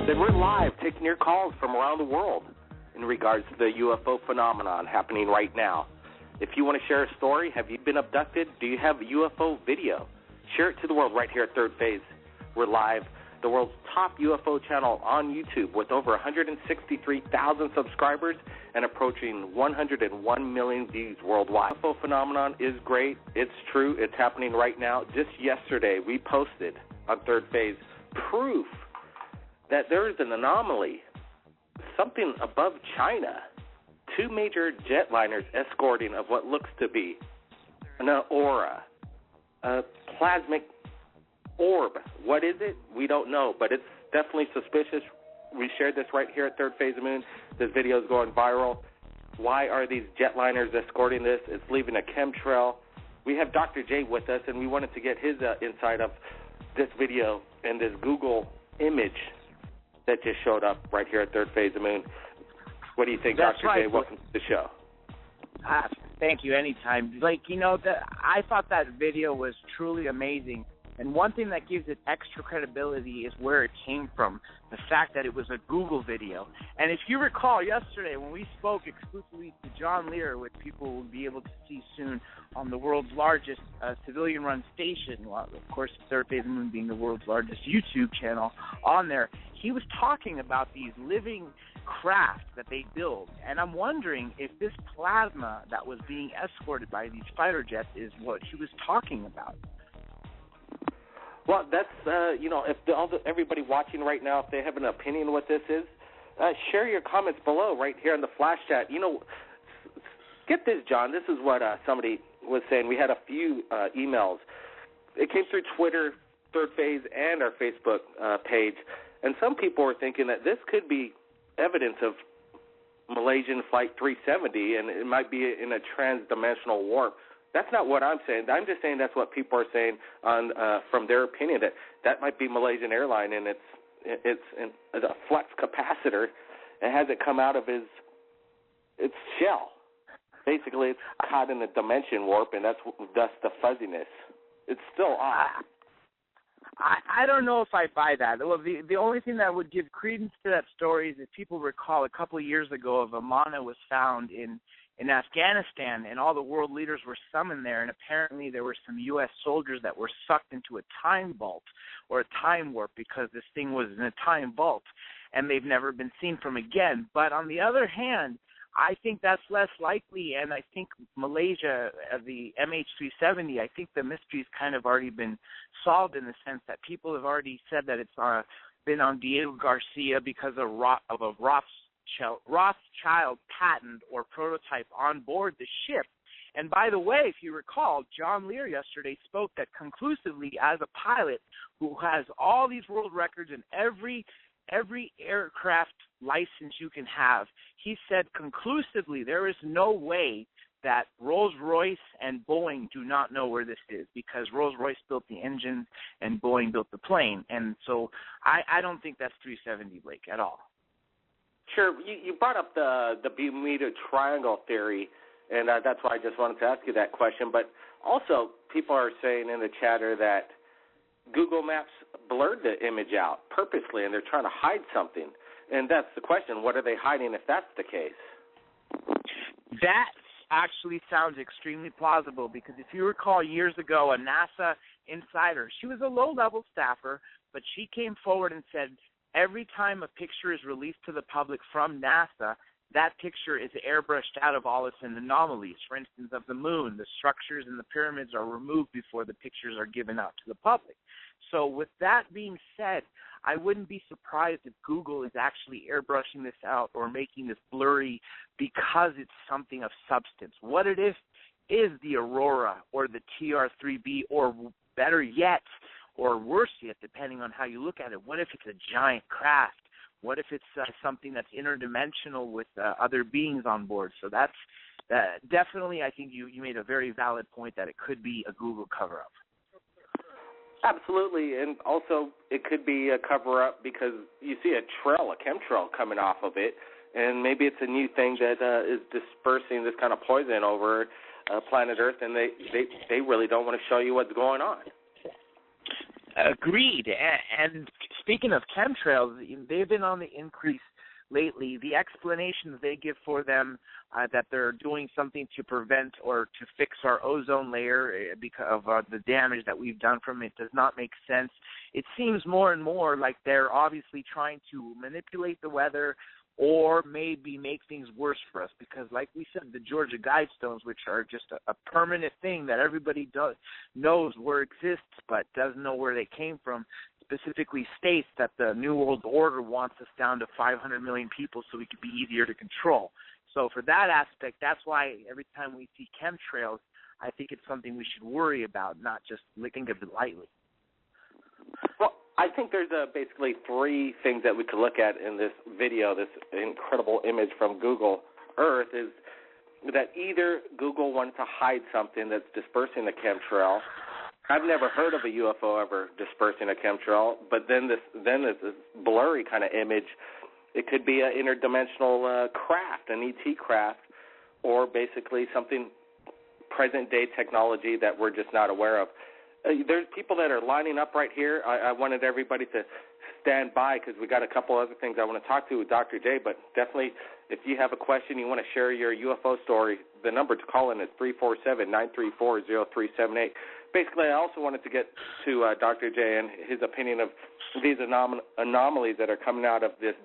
Then we're live taking your calls from around the world in regards to the UFO phenomenon happening right now. If you want to share a story, have you been abducted? Do you have UFO video? Share it to the world right here at Third Phase. We're live, the world's top UFO channel on YouTube with over 163,000 subscribers and approaching 101 million views worldwide. The UFO phenomenon is great. It's true. It's happening right now. Just yesterday, we posted on Third Phase proof that there is an anomaly, something above China. 2 major jetliners escorting of what looks to be an aura, a plasmic orb. What is it? We don't know, but it's definitely suspicious. We shared this right here at Third Phase of Moon. This video is going viral. Why are these jetliners escorting this? It's leaving a chemtrail. We have Dr. J with us, and we wanted to get his insight of this video and this Google image that just showed up right here at Third Phase of Moon. What do you think, That's Dr. right. J? Welcome to the show. Thank you. Anytime. I thought that video was truly amazing. And one thing that gives it extra credibility is where it came from, the fact that it was a Google video. And if you recall yesterday when we spoke exclusively to John Lear, which people will be able to see soon on the world's largest civilian-run station, well, of course, Third Phase of Moon being the world's largest YouTube channel on there, he was talking about these living craft that they build. And I'm wondering if this plasma that was being escorted by these fighter jets is what he was talking about. Well, that's, if everybody watching right now, if they have an opinion what this is, share your comments below right here in the flash chat. Get this, John. This is what somebody was saying. We had a few emails. It came through Twitter, Third Phase, and our Facebook page. And some people were thinking that this could be evidence of Malaysian Flight 370, and it might be in a trans-dimensional warp. That's not what I'm saying. I'm just saying that's what people are saying on from their opinion, that might be Malaysian Airline, and it's a flux capacitor. It hasn't come out of its shell. Basically, it's caught in a dimension warp, and thus the fuzziness. It's still off. I don't know if I buy that. Well, the only thing that would give credence to that story is if people recall a couple of years ago, a Vimana was found in Afghanistan, and all the world leaders were summoned there, and apparently there were some U.S. soldiers that were sucked into a time vault or a time warp because this thing was in a time vault, and they've never been seen from again. But on the other hand, I think that's less likely, and I think Malaysia, the MH370, I think the mystery's kind of already been solved in the sense that people have already said that it's been on Diego Garcia because of a Rothschild patent or prototype on board the ship. And by the way, if you recall, John Lear yesterday spoke that conclusively, as a pilot who has all these world records and every aircraft license you can have, he said conclusively there is no way that Rolls-Royce and Boeing do not know where this is, because Rolls-Royce built the engine and Boeing built the plane. And so I don't think that's 370, Blake, at all. Sure. You brought up the Bermuda Triangle theory, and that's why I just wanted to ask you that question. But also, people are saying in the chatter that Google Maps blurred the image out purposely, and they're trying to hide something. And that's the question. What are they hiding if that's the case? That actually sounds extremely plausible, because if you recall years ago, a NASA insider, she was a low-level staffer, but she came forward and said, every time a picture is released to the public from NASA, that picture is airbrushed out of all its anomalies. For instance, of the moon, the structures and the pyramids are removed before the pictures are given out to the public. So with that being said, I wouldn't be surprised if Google is actually airbrushing this out or making this blurry because it's something of substance. What it is the Aurora or the TR-3B, or better yet, or worse yet, depending on how you look at it, what if it's a giant craft? What if it's something that's interdimensional with other beings on board? So that's definitely, I think you made a very valid point that it could be a Google cover-up. Absolutely, and also it could be a cover-up because you see a chemtrail coming off of it, and maybe it's a new thing that is dispersing this kind of poison over planet Earth, and they really don't want to show you what's going on. Agreed. And speaking of chemtrails, they've been on the increase lately. The explanation that they give for them, that they're doing something to prevent or to fix our ozone layer because of the damage that we've done from it, does not make sense. It seems more and more like they're obviously trying to manipulate the weather or maybe make things worse for us because, like we said, the Georgia Guidestones, which are just a permanent thing that everybody knows where exists but doesn't know where they came from, specifically states that the New World Order wants us down to 500 million people so we could be easier to control. So for that aspect, that's why every time we see chemtrails, I think it's something we should worry about, not just think of it lightly. Well, I think there's basically three things that we could look at in this video, this incredible image from Google Earth, is that either Google wanted to hide something that's dispersing the chemtrail. I've never heard of a UFO ever dispersing a chemtrail, but then this blurry kind of image, it could be an interdimensional craft, an ET craft, or basically something present-day technology that we're just not aware of. There's people that are lining up right here. I wanted everybody to stand by because we got a couple other things I want to talk to with Dr. J, but definitely if you have a question, you want to share your UFO story, the number to call in is 347-934-0378. Basically, I also wanted to get to Dr. J and his opinion of these anomalies that are coming out of this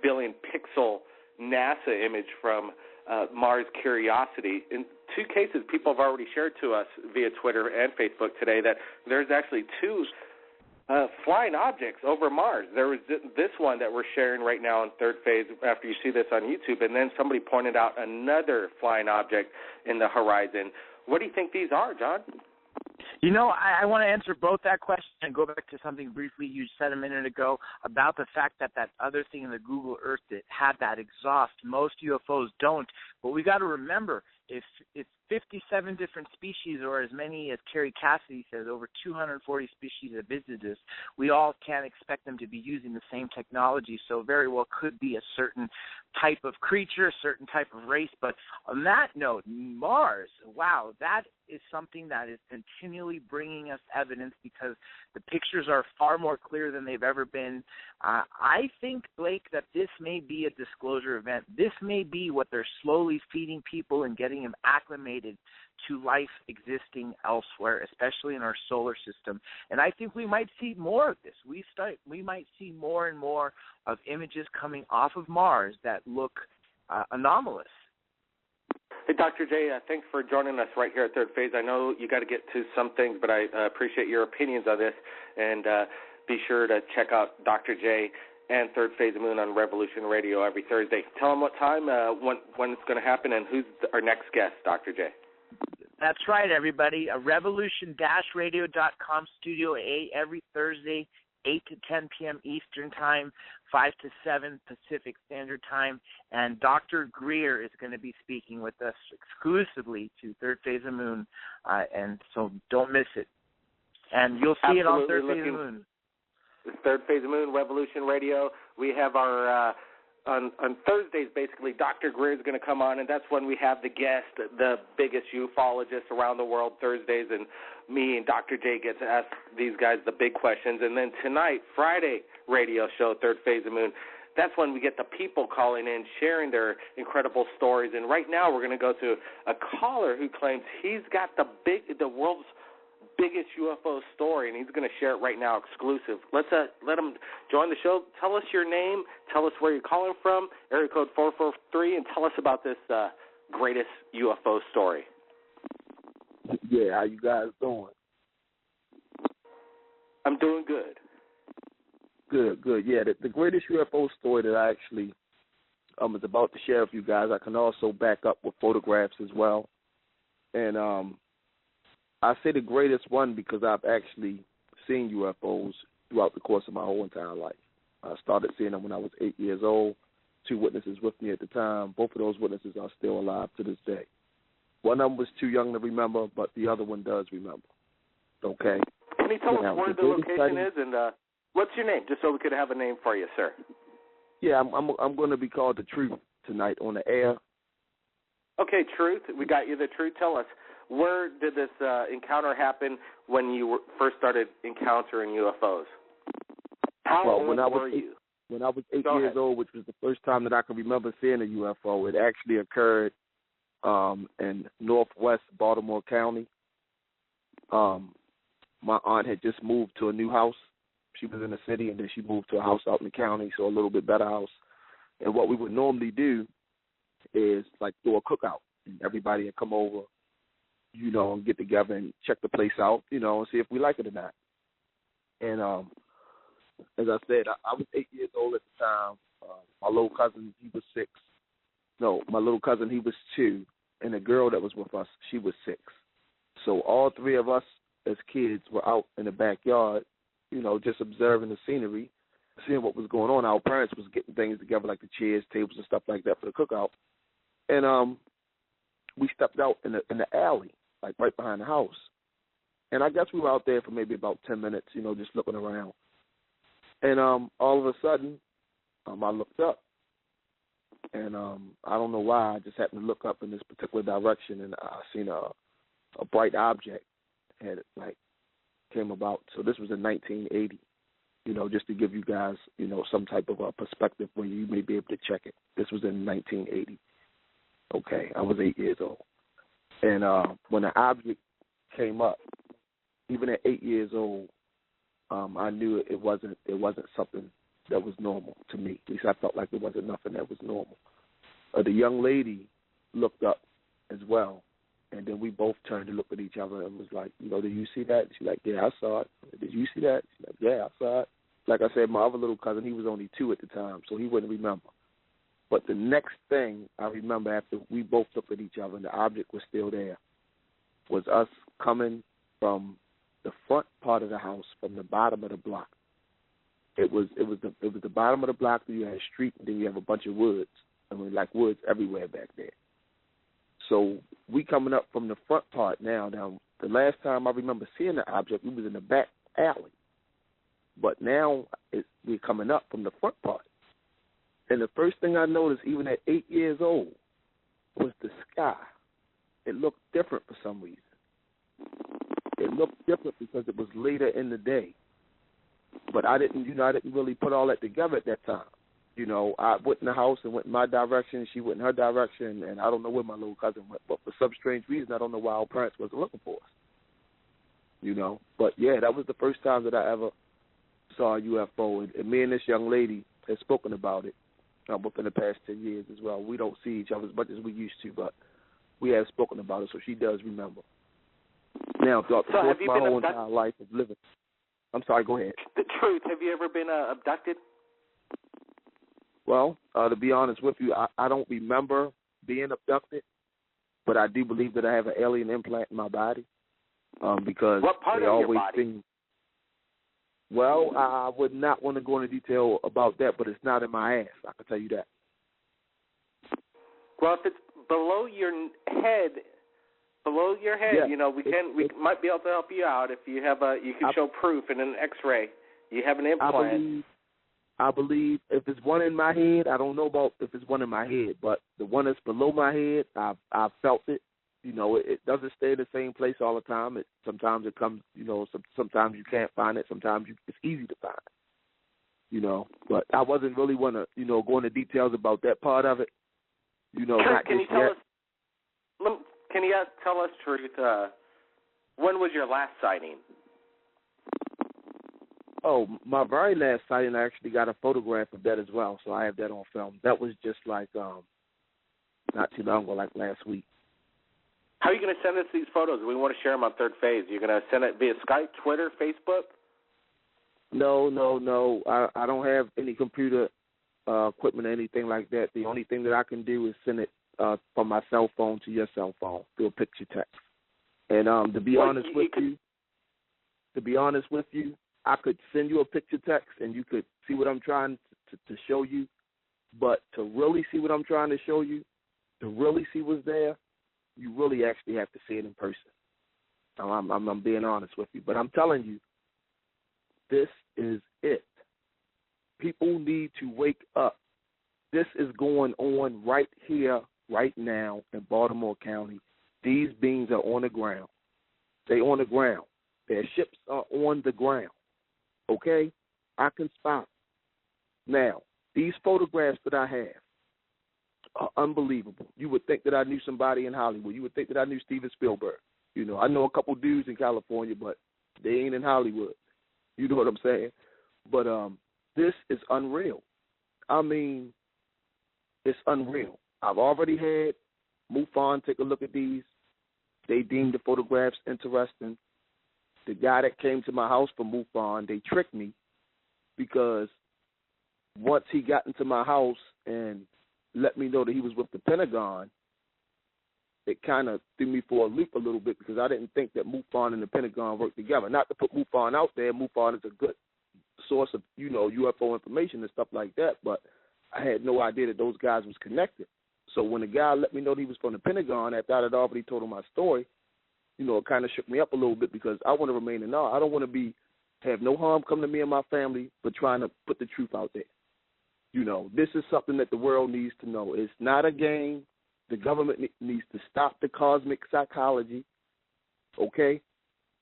billion-pixel NASA image from Mars Curiosity. In two cases, people have already shared to us via Twitter and Facebook today that there's actually two flying objects over Mars. There was this one that we're sharing right now in Third Phase after you see this on YouTube, and then somebody pointed out another flying object in the horizon. What do you think these are, John? You know, I want to answer both that question and go back to something briefly you said a minute ago about the fact that that other thing in the Google Earth that had that exhaust. Most UFOs don't, but we got to remember if 57 different species, or as many as Kerry Cassidy says, over 240 species have visited this, we all can't expect them to be using the same technology, so very well could be a certain type of creature, a certain type of race. But on that note, Mars, wow, that is something that is continually bringing us evidence because the pictures are far more clear than they've ever been. I think, Blake, that this may be a disclosure event. This may be what they're slowly feeding people and getting them acclimated to life existing elsewhere, especially in our solar system. And I think we might see more of this. We might see more and more of images coming off of Mars that look anomalous. Hey, Dr. J, thanks for joining us right here at Third Phase. I know you got to get to some things, but I appreciate your opinions on this. And be sure to check out Dr. J and Third Phase of Moon on Revolution Radio every Thursday. Tell them what time, when it's going to happen, and who's our next guest, Dr. J. That's right, everybody. Revolution-radio.com, Studio A, every Thursday, 8 to 10 p.m. Eastern Time, 5 to 7 Pacific Standard Time. And Dr. Greer is going to be speaking with us exclusively to Third Phase of Moon, and so don't miss it. And you'll see it on Third Phase of Moon. Third Phase of Moon, Revolution Radio. We have our... On Thursdays, basically, Dr. Greer is going to come on, and that's when we have the guest, the biggest ufologist around the world, Thursdays, and me and Dr. J get to ask these guys the big questions. And then tonight, Friday radio show, Third Phase of Moon, that's when we get the people calling in, sharing their incredible stories. And right now we're going to go to a caller who claims he's got the world's biggest UFO story, and he's going to share it right now, exclusive. Let him join the show. Tell us your name. Tell us where you're calling from, area code 443, and tell us about this greatest UFO story. Yeah, how you guys doing? I'm doing good. Good. Yeah, the greatest UFO story that I actually was about to share with you guys, I can also back up with photographs as well. And I say the greatest one because I've actually seen UFOs throughout the course of my whole entire life. I started seeing them when I was 8 years old. 2 witnesses with me at the time. Both of those witnesses are still alive to this day. One of them was too young to remember, but the other one does remember. Okay? Can you tell us where the location is and what's your name, just so we could have a name for you, sir? Yeah, I'm going to be called the Truth tonight on the air. Okay, Truth. We got you the Truth. Tell us, where did this encounter happen when you first started encountering UFOs? How old were you? When I was 8 years old, which was the first time that I can remember seeing a UFO, it actually occurred in northwest Baltimore County. My aunt had just moved to a new house. She was in the city, and then she moved to a house out in the county, so a little bit better house. And what we would normally do is, like, do a cookout. And everybody would come over, you know, and get together and check the place out, you know, and see if we like it or not. And as I said, I was 8 years old at the time. My little cousin, he was 6. No, my little cousin, he was 2. And the girl that was with us, she was 6. So all 3 of us as kids were out in the backyard, you know, just observing the scenery, seeing what was going on. Our parents was getting things together, like the chairs, tables, and stuff like that for the cookout. And we stepped out in the alley, like right behind the house. And I guess we were out there for maybe about 10 minutes, you know, just looking around. And all of a sudden, I looked up. And I don't know why, I just happened to look up in this particular direction, and I seen a bright object had, like, came about. So this was in 1980, you know, just to give you guys, you know, some type of a perspective where you may be able to check it. This was in 1980. Okay, I was 8 years old. And when the object came up, even at 8 years old, I knew it wasn't something that was normal to me. At least I felt like there wasn't nothing that was normal. The young lady looked up as well, and then we both turned to look at each other and was like, you know, did you see that? She's like, yeah, I saw it. Did you see that? She's like, yeah, I saw it. Like I said, my other little cousin, he was only 2 at the time, so he wouldn't remember. But the next thing I remember after we both looked at each other and the object was still there was us coming from the front part of the house, from the bottom of the block. It was the bottom of the block. Then you had a street, and then you have a bunch of woods. I mean, like woods everywhere back there. So we coming up from the front part now. Now, the last time I remember seeing the object, we was in the back alley. But now we're coming up from the front part. And the first thing I noticed, even at 8 years old, was the sky. It looked different for some reason. It looked different because it was later in the day. But I didn't really put all that together at that time. You know, I went in the house and went in my direction. She went in her direction, and I don't know where my little cousin went. But for some strange reason, I don't know why our parents wasn't looking for us. You know, but yeah, that was the first time that I ever saw a UFO. And me and this young lady had spoken about it within the past 10 years as well. We don't see each other as much as we used to, but we have spoken about it, so she does remember. Now, throughout the course of my whole entire life of living. I'm sorry, go ahead. The truth, have you ever been abducted? Well, to be honest with you, I don't remember being abducted, but I do believe that I have an alien implant in my body because what part they of always your body? seem. Well, I would not want to go into detail about that, but it's not in my ass. I can tell you that. Well, if it's below your head, yeah, you know, we might be able to help you out if you have you can show proof in an X-ray. You have an implant. I believe if it's one in my head, I don't know about if it's one in my head, but the one that's below my head, I've felt it. You know, it doesn't stay in the same place all the time. Sometimes it comes, you know, sometimes you can't find it. Sometimes it's easy to find. You know, but I wasn't really want to, you know, go into details about that part of it. You know, Can you tell us truth? When was your last sighting? Oh, my very last sighting, I actually got a photograph of that as well, so I have that on film. That was just like not too long ago, like last week. How are you going to send us these photos? We want to share them on Third Phase. You're going to send it via Skype, Twitter, Facebook? No. I don't have any computer equipment or anything like that. The only thing that I can do is send it from my cell phone to your cell phone through a picture text. And to be honest with you, I could send you a picture text and you could see what I'm trying to show you. But to really see what I'm trying to show you, to really see what's there, you really actually have to see it in person. I'm being honest with you. But I'm telling you, this is it. People need to wake up. This is going on right here, right now in Baltimore County. These beings are on the ground. They're on the ground. Their ships are on the ground. Okay? I can spot. Now, these photographs that I have are unbelievable. You would think that I knew somebody in Hollywood. You would think that I knew Steven Spielberg. You know, I know a couple dudes in California, but they ain't in Hollywood. You know what I'm saying? But this is unreal. I mean, it's unreal. I've already had MUFON take a look at these. They deemed the photographs interesting. The guy that came to my house from MUFON, they tricked me because once he got into my house and let me know that he was with the Pentagon, it kind of threw me for a loop a little bit because I didn't think that MUFON and the Pentagon worked together. Not to put MUFON out there. MUFON is a good source of, you know, UFO information and stuff like that, but I had no idea that those guys was connected. So when the guy let me know that he was from the Pentagon after I had already told him my story, you know, it kind of shook me up a little bit because I want to remain in awe. I don't want to have no harm come to me and my family for trying to put the truth out there. You know, this is something that the world needs to know. It's not a game. The government needs to stop the cosmic psychology, okay?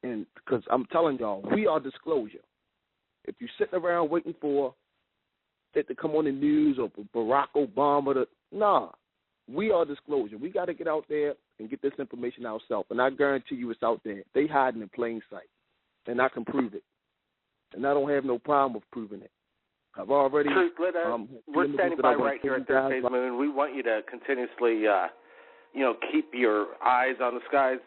And because I'm telling y'all, we are disclosure. If you're sitting around waiting for it to come on the news or for Barack Obama nah, we are disclosure. We got to get out there and get this information ourselves. And I guarantee you it's out there. They hiding in plain sight. And I can prove it. And I don't have no problem with proving it. I've already... we're standing by right here at Third Phase Moon. We want you to continuously, keep your eyes on the skies,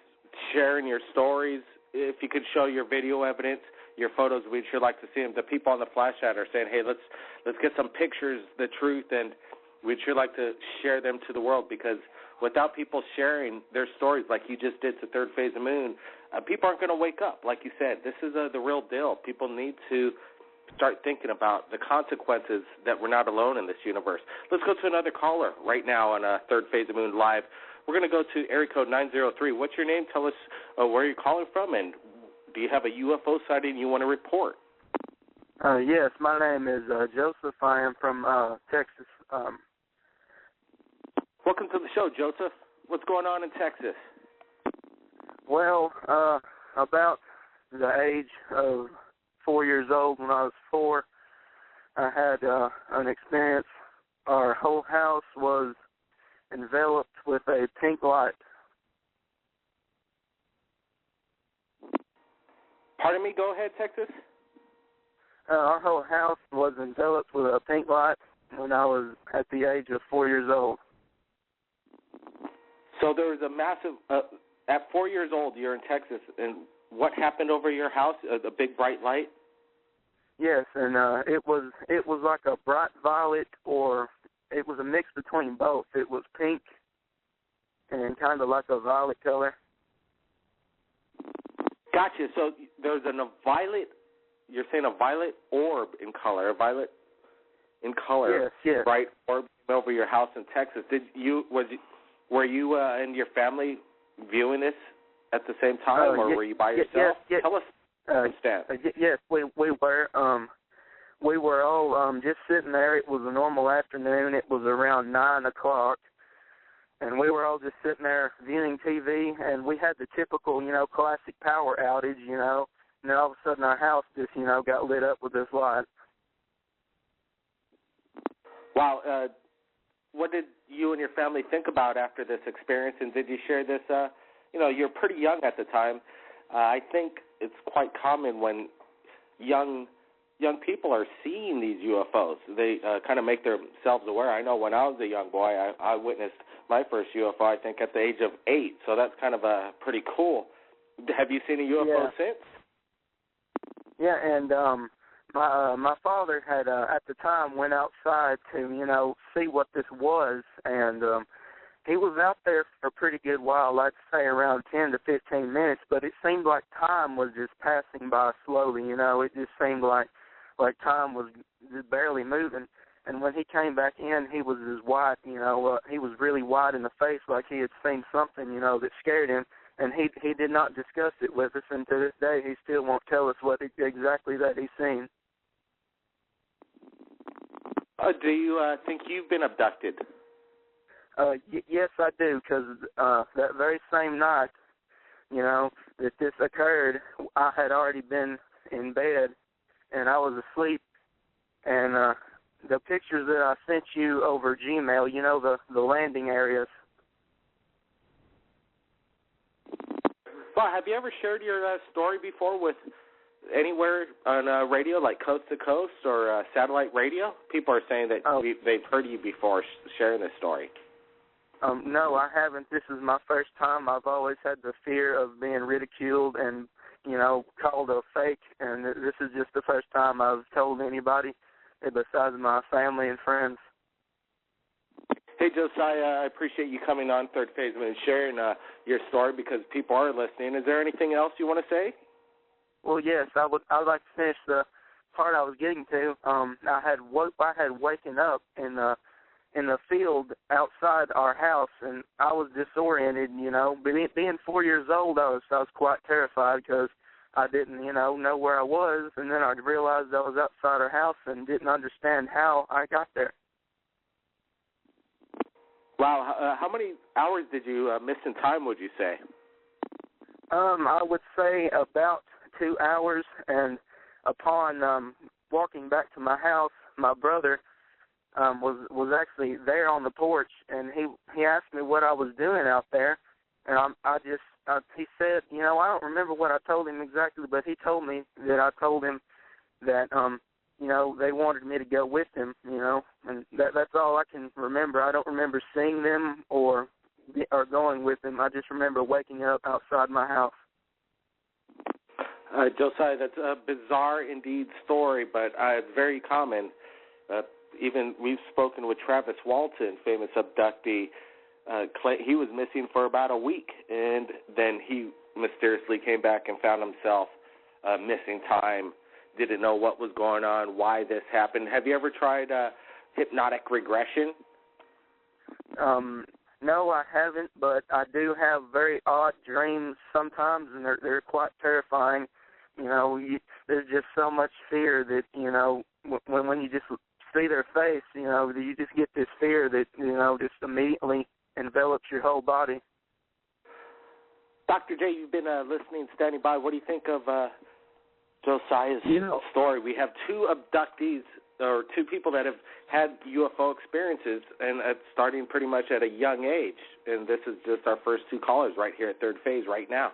sharing your stories. If you could show your video evidence, your photos, we'd sure like to see them. The people on the flash chat are saying, hey, let's get some pictures, the truth, and we'd sure like to share them to the world because without people sharing their stories like you just did to Third Phase of Moon, people aren't going to wake up. Like you said, this is the real deal. People need to start thinking about the consequences that we're not alone in this universe. Let's go to another caller right now on Third Phase of Moon Live. We're going to go to area code 903. What's your name? Tell us where you're calling from, and do you have a UFO sighting you want to report? Yes, my name is Joseph. I am from Texas. Welcome to the show, Joseph. What's going on in Texas? Well, about the age of 4 years old, when I was 4, I had an experience. Our whole house was enveloped with a pink light. Pardon me? Go ahead, Texas. Our whole house was enveloped with a pink light when I was at the age of 4 years old. So there was a massive, at 4 years old, you're in Texas, and what happened over your house? A big bright light? Yes, and it was like a bright violet, or it was a mix between both. It was pink and kind of like a violet color. Gotcha. So there's a violet, you're saying a violet orb in color, a violet in color, yes. Bright orb over your house in Texas. Were you and your family viewing this at the same time, or were you by yourself? Yes. Tell us. Yes, we were. We were all just sitting there. It was a normal afternoon. It was around 9 o'clock, and we were all just sitting there viewing TV. And we had the typical, classic power outage, and then all of a sudden our house just, got lit up with this light. Wow. What did you and your family think about after this experience, and did you share this? You're pretty young at the time. I think it's quite common when young people are seeing these UFOs. They kind of make themselves aware. I know when I was a young boy, I witnessed my first UFO, I think, at the age of 8, so that's kind of pretty cool. Have you seen a UFO since? Yeah, and my father had, at the time, went outside to, see what this was, and he was out there for a pretty good while, I'd say around 10 to 15 minutes, but it seemed like time was just passing by slowly, It just seemed like time was just barely moving. And when he came back in, he was as white, he was really white in the face, like he had seen something, that scared him. And he did not discuss it with us, and to this day he still won't tell us what exactly that he's seen. Do you think you've been abducted? Yes, I do, because that very same night, that this occurred, I had already been in bed, and I was asleep, And the pictures that I sent you over Gmail, you know, the landing areas. Well, have you ever shared your story before with anywhere on radio, like Coast to Coast or satellite radio? People are saying that they've heard you before sharing this story. No, I haven't. This is my first time. I've always had the fear of being ridiculed and, you know, called a fake, and this is just the first time I've told anybody besides my family and friends. Hey, Josiah, I appreciate you coming on Third Phase and sharing your story because people are listening. Is there anything else you want to say? Well, yes, I would like to finish the part I was getting to. I had waken up in the field outside our house, and I was disoriented. You know, being 4 years old, I was quite terrified because I didn't, you know where I was, and then I realized I was outside our house and didn't understand how I got there. Wow, how many hours did you miss in time, would you say? I would say about 2 hours, and upon walking back to my house, my brother was actually there on the porch, and he asked me what I was doing out there, and he said, you know, I don't remember what I told him exactly, but he told me that I told him that you know, they wanted me to go with them, you know, and that's all I can remember. I don't remember seeing them or going with them. I just remember waking up outside my house. Josiah, that's a bizarre indeed story, but it's very common. Even we've spoken with Travis Walton, famous abductee. He was missing for about a week, and then he mysteriously came back and found himself missing time. Didn't know what was going on, why this happened. Have you ever tried hypnotic regression? No, I haven't, but I do have very odd dreams sometimes, and they're quite terrifying. You know, there's just so much fear that, you know, when you just see their face, you know, you just get this fear that, you know, just immediately envelops your whole body. Dr. J, you've been listening, standing by. What do you think of Josiah's story? We have two abductees, or two people that have had UFO experiences, and starting pretty much at a young age. And this is just our first two callers right here at Third Phase right now.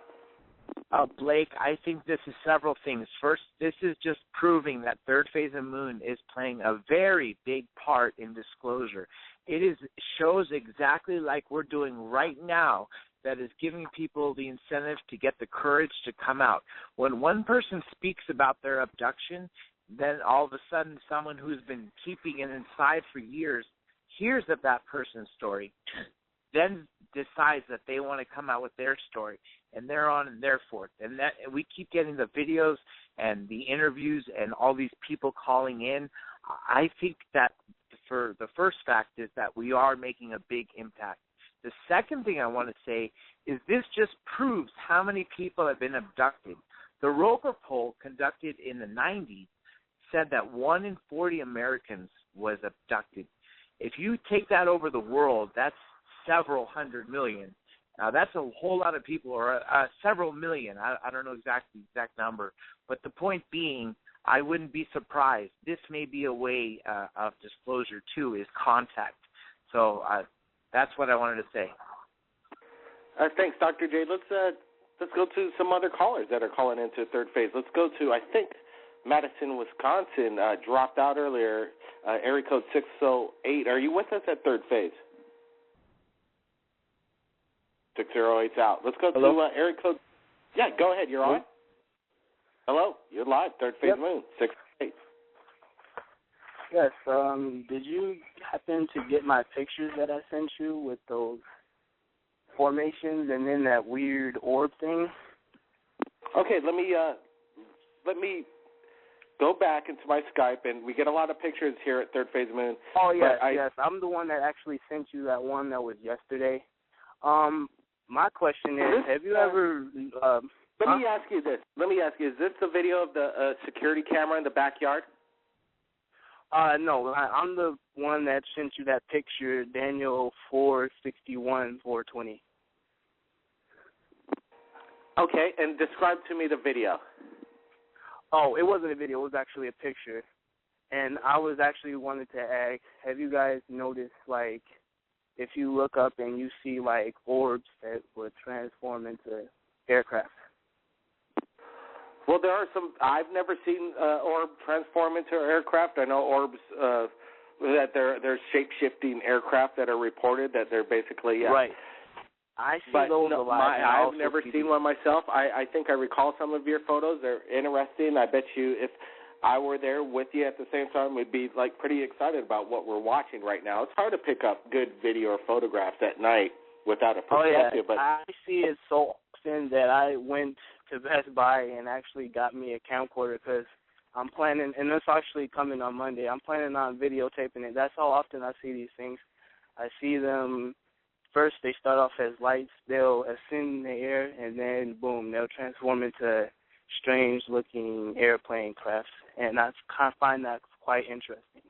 Blake, I think this is several things. First, this is just proving that Thirdphaseofmoon is playing a very big part in disclosure. It shows exactly like we're doing right now, that is giving people the incentive to get the courage to come out. When one person speaks about their abduction, then all of a sudden someone who's been keeping it inside for years hears of that person's story, then decides that they want to come out with their story, and they're on and they're forth. And we keep getting the videos and the interviews and all these people calling in. I think that for the first fact is that we are making a big impact. The second thing I want to say is this just proves how many people have been abducted. The Roper poll conducted in the 90s said that 1 in 40 Americans was abducted. If you take that over the world, that's several hundred million. Now, that's a whole lot of people, or several million. I don't know exactly the exact number. But the point being, I wouldn't be surprised. This may be a way of disclosure, too, is contact. So that's what I wanted to say. Thanks, Dr. J. Let's go to some other callers that are calling into Third Phase. Let's go to, I think, Madison, Wisconsin, dropped out earlier, area code 608. Are you with us at Third Phase? 608's out. Let's go to area code. Yeah, go ahead. You're on. Hello. You're live. Third Phase Moon, 608. Yes. Did you happen to get my pictures that I sent you with those formations and then that weird orb thing? Okay, let me go back into my Skype, and we get a lot of pictures here at Third Phase Moon. Oh, yes, yes. I'm the one that actually sent you that one that was yesterday. My question is, have you ever... Let me ask you this. Is this the video of the security camera in the backyard? No, I'm the one that sent you that picture, Daniel 461-420. Okay, and describe to me the video. Oh, it wasn't a video. It was actually a picture. And I was actually wanted to ask, have you guys noticed, like, if you look up and you see, like, orbs that would transform into aircraft? Well, there are some. I've never seen orb transform into aircraft. I know orbs that they're shape-shifting aircraft that are reported that they're basically right. I see those a lot. I've never seen one myself. I think I recall some of your photos. They're interesting. I bet you if I were there with you at the same time, we'd be like pretty excited about what we're watching right now. It's hard to pick up good video or photographs at night without a perspective. But I see it so often that I went to Best Buy and actually got me a camcorder because I'm planning, and it's actually coming on Monday, I'm planning on videotaping it. That's how often I see these things. I see them, first they start off as lights, they'll ascend in the air, and then, boom, they'll transform into strange-looking airplane crafts, and I find that quite interesting.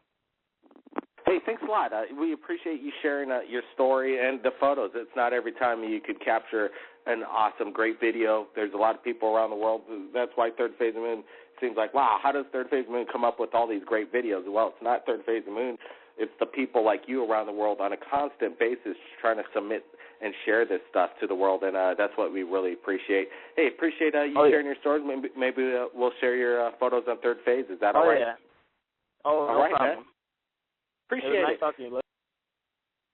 Hey, thanks a lot. We appreciate you sharing your story and the photos. It's not every time you could capture an awesome, great video. There's a lot of people around the world. That's why Third Phase of Moon seems like, wow, how does Third Phase of Moon come up with all these great videos? Well, it's not Third Phase of Moon. It's the people like you around the world on a constant basis trying to submit and share this stuff to the world, and that's what we really appreciate. Hey, appreciate you sharing your stories. Maybe we'll share your photos on Third Phase. Is that all right? Yeah. Oh, all no right, problem. Man. Appreciate it. It. Nice talking to you.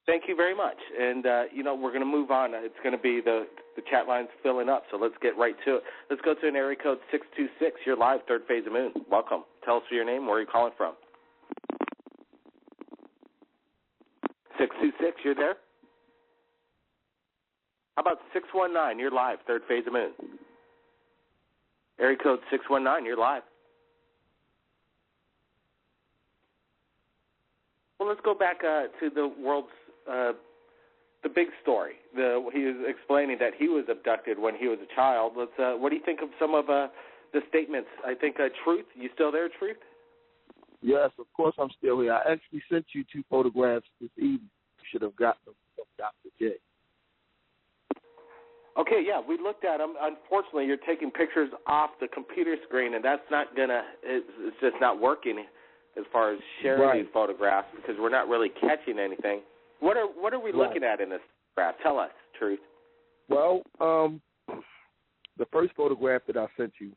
Thank you very much. And, we're going to move on. It's going to be the chat line's filling up, so let's get right to it. Let's go to an area code 626. You're live, Third Phase of Moon. Welcome. Tell us your name, where are you calling from? 626, you're there? How about 619? You're live, Third Phase of Moon. Area code 619, you're live. Well, let's go back to the world's, the big story. He was explaining that he was abducted when he was a child. What do you think of some of the statements? I think Truth, you still there, Truth? Yes, of course I'm still here. I actually sent you 2 photographs this evening. You should have gotten them from Dr. J. Okay, yeah, we looked at them. Unfortunately, you're taking pictures off the computer screen, and that's not it's just not working as far as sharing these photographs because we're not really catching anything. What are we looking at in this graph? Tell us, Truth. Well, the first photograph that I sent you,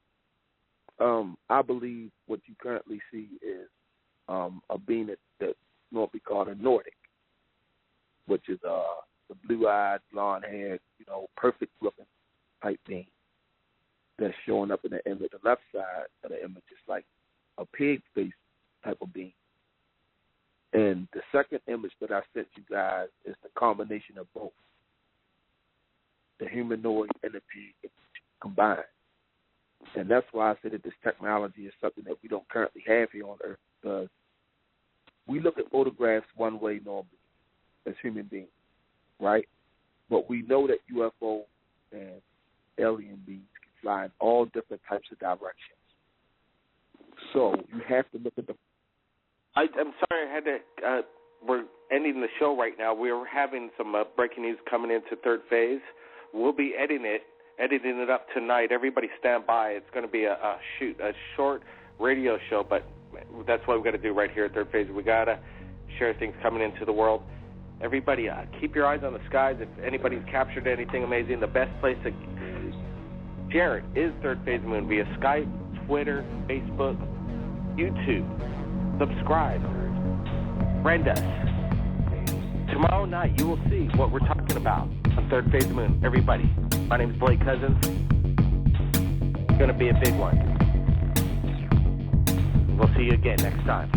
I believe what you currently see is a being that normally called a Nordic, which is the blue-eyed, blonde-haired, perfect-looking type being that's showing up in the image. The left side of the image is like a pig face type of being. And the second image that I sent you guys is the combination of both, the humanoid and the pig combined. And that's why I said that this technology is something that we don't currently have here on Earth, because we look at photographs one way normally as human beings, right? But we know that UFO and alien beings can fly in all different types of directions. So you have to look at the... I'm sorry, I had to... we're ending the show right now. We're having some breaking news coming into Third Phase. We'll be editing it up tonight. Everybody stand by. It's going to be a short radio show, but that's what we've got to do right here at Third Phase. We got to share things coming into the world. Everybody, keep your eyes on the skies. If anybody's captured anything amazing, the best place to share it is Third Phase Moon via Skype, Twitter, Facebook, YouTube. Subscribe. Friend us. Tomorrow night, you will see what we're talking about on Third Phase Moon. Everybody, my name is Blake Cousins. It's going to be a big one. We'll see you again next time.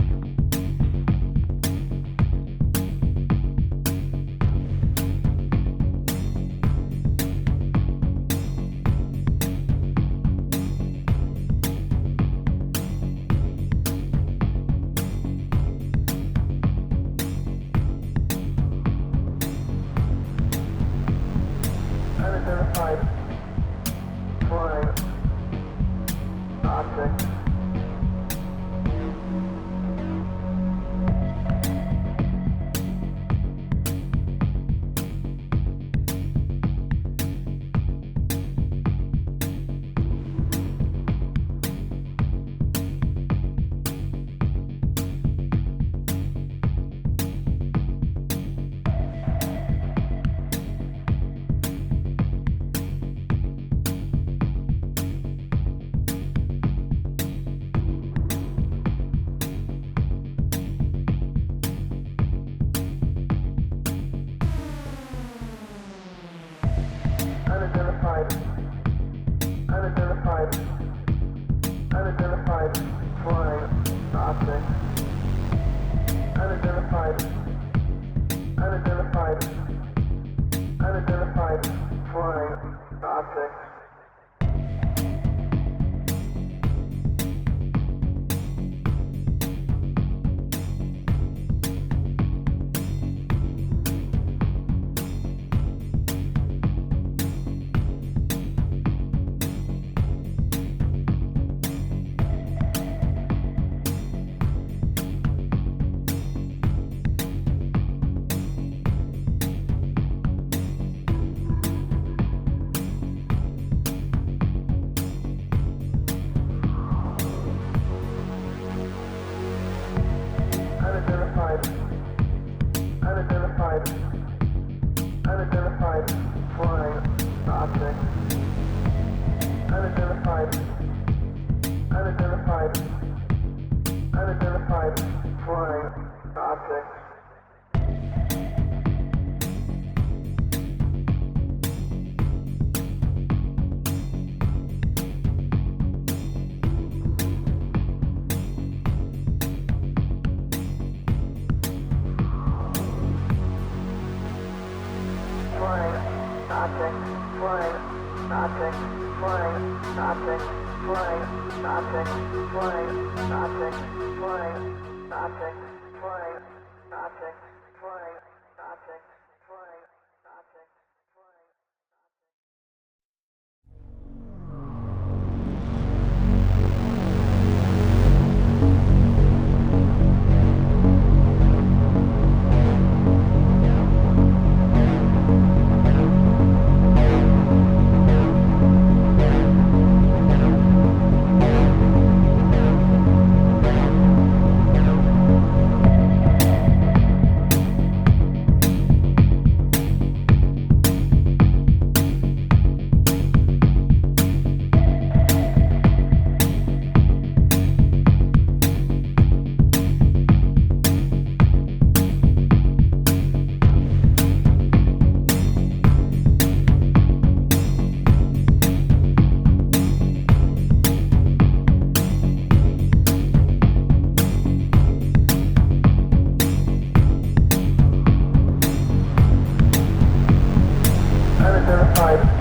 Unidentified